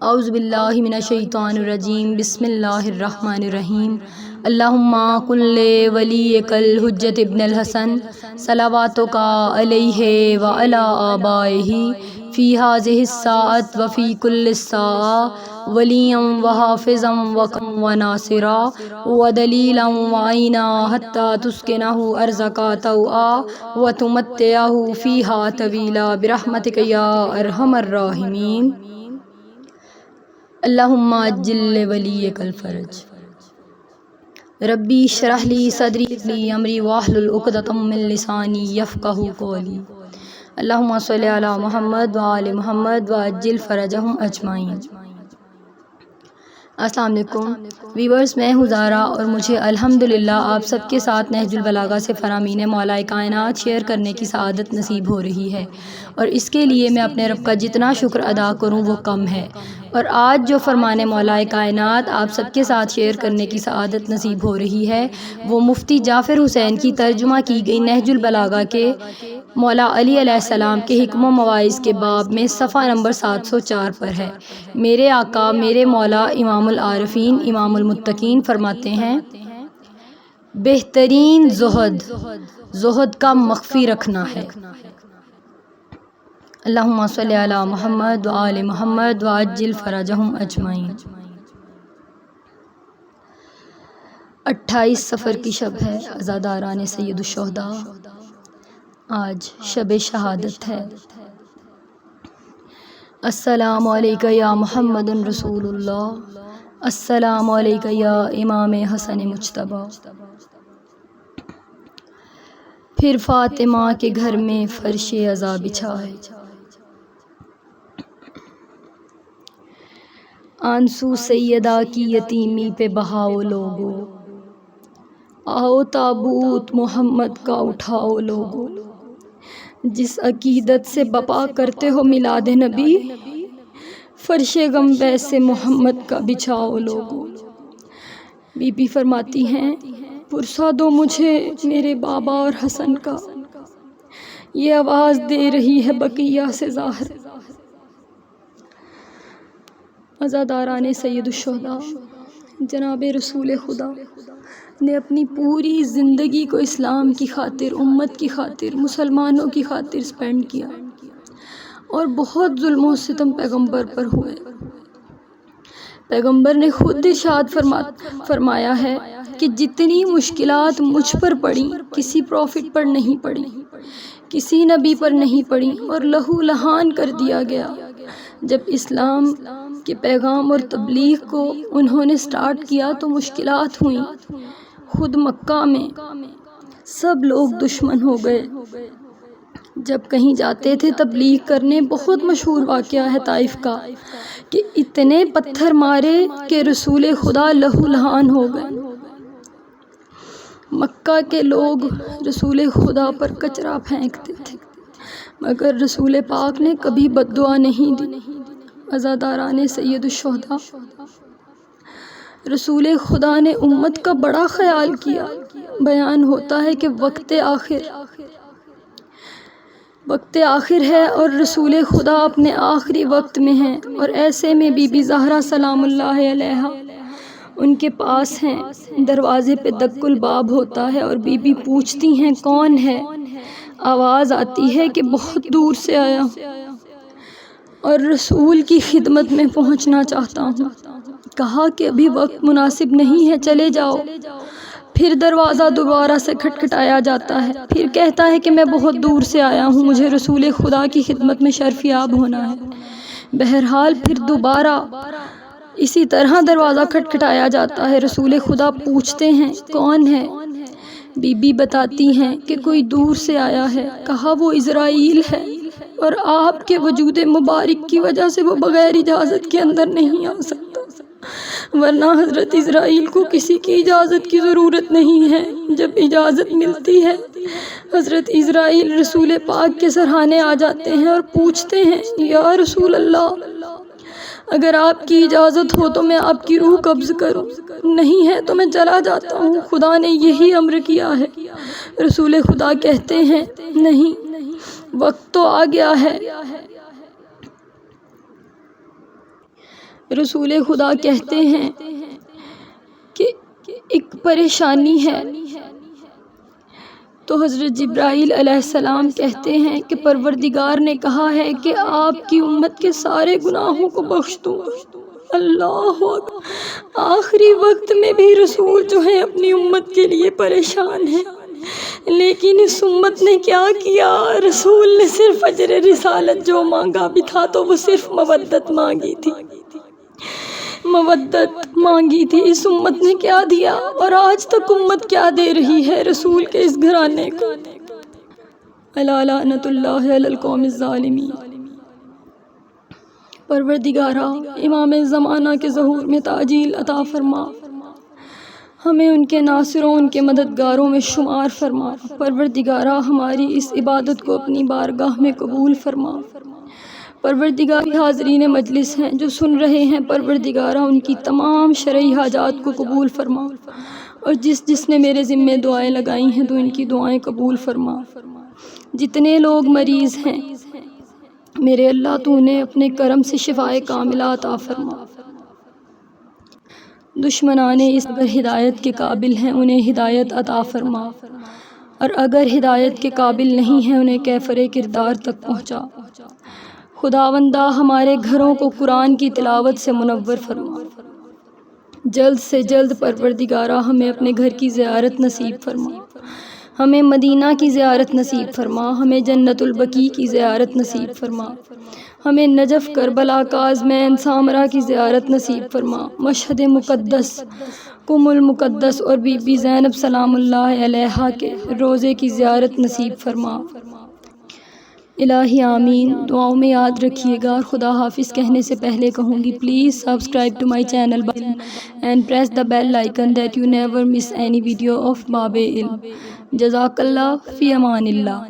اعوذ باللہ من الشیطان الرجیم، بسم اللہ الرحمن الرحیم۔ اللہم قل لولیک الحجۃ ابن الحسن صلواتک علیہ وعلی آبائہ فی ہذہ الساعۃ وفی کل ساعۃ ولییا وحافظا وناصرا ودلیلا وعینا حتی تسکنہ ارضک طوعا وتمتعہ فیہا طویلا برحمتک یا ارحم الراحمین۔ اللہم عجل لولیک الفرج۔ ربی اشرح لی صدری لی امری واحلل عقدۃ من لسانی یفقہوا قولی۔ اللہم صلی علی محمد وآل محمد وعجل فرجہم اجمعین۔ السلام علیکم ویورز، میں ہوں زارا اور مجھے الحمدللہ آپ سب کے ساتھ نہج البلاغہ سے فرامین مولا کائنات شیئر کرنے کی سعادت نصیب ہو رہی ہے، اور اس کے لیے میں اپنے رب کا جتنا شکر ادا کروں وہ کم ہے۔ اور آج جو فرمان مولا کائنات آپ سب کے ساتھ شیئر کرنے کی سعادت نصیب ہو رہی ہے وہ مفتی جعفر حسین کی ترجمہ کی گئی نہج البلاغہ کے مولا علی علیہ السلام کے حکم و مواعظ کے باب میں صفحہ نمبر 704 پر ہے۔ میرے آقا میرے مولا امام العارفین امام المتقین فرماتے ہیں، بہترین زہد کا مخفی رکھنا ہے۔ اللہم صلی علی محمد وآل محمد وعجل فرجہم اجمعین۔ 28 صفر کی شب ہے، عزاداران سید الشہداء، آج شب شہادت ہے۔ السلام علیکہ یا محمد رسول اللہ، السلام علیکہ یا امام حسن مجتبیٰ۔ پھر فاطمہ کے گھر میں فرش عزا بچھائے، آنسو سیدہ کی یتیمی پہ بہاؤ لوگو، آؤ تابوت محمد کا اٹھاؤ لوگو۔ جس عقیدت سے بپا کرتے ہو میلاد نبی، فرش غم سے محمد کا بچھاؤ لوگو۔ بی بی فرماتی ہیں، پرسہ دو مجھے میرے بابا اور حسن کا، یہ آواز دے رہی ہے بقیہ سے ظاہر۔ عزاداران سید الشہداء، جناب رسول خدا نے اپنی پوری زندگی کو اسلام کی خاطر، امت کی خاطر، مسلمانوں کی خاطر سپینڈ کیا، اور بہت ظلم و ستم پیغمبر پر ہوئے۔ پیغمبر نے خود ارشاد فرمایا ہے کہ جتنی مشکلات مجھ پر پڑیں کسی پروفٹ پر نہیں پڑیں، کسی نبی پر نہیں پڑیں، اور لہو لہان کر دیا گیا۔ جب اسلام کے پیغام اور تبلیغ کو انہوں نے سٹارٹ کیا تو مشکلات ہوئیں، خود مکہ میں سب لوگ دشمن ہو گئے۔ جب کہیں جاتے تھے تبلیغ کرنے، بہت مشہور واقعہ ہے طائف کا کہ اتنے پتھر مارے کہ رسول خدا لہو لہان ہو گئے۔ مکہ کے لوگ رسول خدا پر کچرا پھینکتے تھے، مگر رسول پاک نے کبھی بد دعا نہیں دی۔ عزاداران سید الشہداء، رسول خدا نے امت کا بڑا خیال کیا۔ بیان ہوتا ہے کہ وقت آخر ہے اور رسول خدا اپنے آخری وقت میں ہیں، اور ایسے میں بی بی زہرا سلام اللہ علیہا ان کے پاس ہیں۔ دروازے پہ دق الباب ہوتا ہے اور بی بی پوچھتی ہیں کون ہے؟ آواز آتی ہے کہ بہت دور سے آیا ہوں اور رسول کی خدمت میں پہنچنا چاہتا ہوں۔ کہا کہ ابھی وقت مناسب نہیں ہے، چلے جاؤ۔ پھر دروازہ دوبارہ سے کھٹکھٹایا جاتا ہے، پھر کہتا ہے کہ میں بہت دور سے آیا ہوں، مجھے رسول خدا کی خدمت میں شرفیاب ہونا ہے۔ بہرحال پھر دوبارہ اسی طرح دروازہ کھٹکھٹایا جاتا ہے، رسول خدا پوچھتے ہیں کون ہے؟ بی بی بتاتی ہیں کہ کوئی دور سے آیا ہے۔ کہا وہ عزرائیل ہے، اور آپ کے وجود مبارک کی وجہ سے وہ بغیر اجازت کے اندر نہیں آ سکتا، ورنہ حضرت عزرائیل کو کسی کی اجازت کی ضرورت نہیں ہے۔ جب اجازت ملتی ہے حضرت عزرائیل رسول پاک کے سرہانے آ جاتے ہیں اور پوچھتے ہیں یا رسول اللہ، اگر آپ کی اجازت ہو تو میں آپ کی روح قبض کروں، نہیں ہے تو میں چلا جاتا ہوں، خدا نے یہی امر کیا ہے۔ رسول خدا کہتے ہیں نہیں، وقت تو آ گیا ہے۔ رسول خدا کہتے ہیں کہ ایک پریشانی ہے، تو حضرت جبرائیل علیہ السلام کہتے ہیں کہ پروردگار نے کہا ہے کہ آپ کی امت کے سارے گناہوں کو بخش دوں۔ اللہ اکبر۔ آخری وقت میں بھی رسول جو ہیں اپنی امت کے لیے پریشان ہیں، لیکن اس امت نے کیا کیا؟ رسول نے صرف اجر رسالت جو مانگا بھی تھا تو وہ صرف مودت مانگی تھی، مودت مانگی تھی۔ اس امت نے کیا دیا؟ اور آج تک امت کیا دے رہی ہے رسول کے اس گھرانے کو؟ الا لعنت اللہ علی القوم الظالمین۔ پروردگارا امام زمانہ کے ظہور میں تعجیل عطا فرما، ہمیں ان کے ناصروں ان کے مددگاروں میں شمار فرما۔ پروردگارا ہماری اس عبادت کو اپنی بارگاہ میں قبول فرما۔ پروردگار حاضرین مجلس ہیں جو سن رہے ہیں، پروردگارا ان کی تمام شرعی حاجات کو قبول فرما، اور جس نے میرے ذمے دعائیں لگائی ہیں تو ان کی دعائیں قبول فرما۔ جتنے لوگ مریض ہیں میرے اللہ تو انہیں اپنے کرم سے شفائے کاملہ عطا فرما۔ دشمنان اس اگر ہدایت کے قابل ہیں انہیں ہدایت عطا فرما، اور اگر ہدایت کے قابل نہیں ہیں انہیں کیفر کردار تک پہنچا۔ خداوندہ ہمارے گھروں کو قرآن کی تلاوت سے منور فرما۔ جلد سے جلد پروردگارا ہمیں اپنے گھر کی زیارت نصیب فرما، ہمیں مدینہ کی زیارت نصیب فرما، ہمیں جنت البقیع کی زیارت نصیب فرما، ہمیں نجف، کربلا، کاظمین، سامرا کی زیارت نصیب فرما، مشہد مقدس، قم المقدس اور بی بی زینب سلام اللہ علیہا کے روزے کی زیارت نصیب فرما۔ الہی آمین۔ دعاؤں میں یاد رکھیے گا، اور خدا حافظ کہنے سے پہلے کہوں گی please subscribe to my channel and press the bell icon that you never miss any video of باب علم۔ جزاک اللہ، فی امان اللہ۔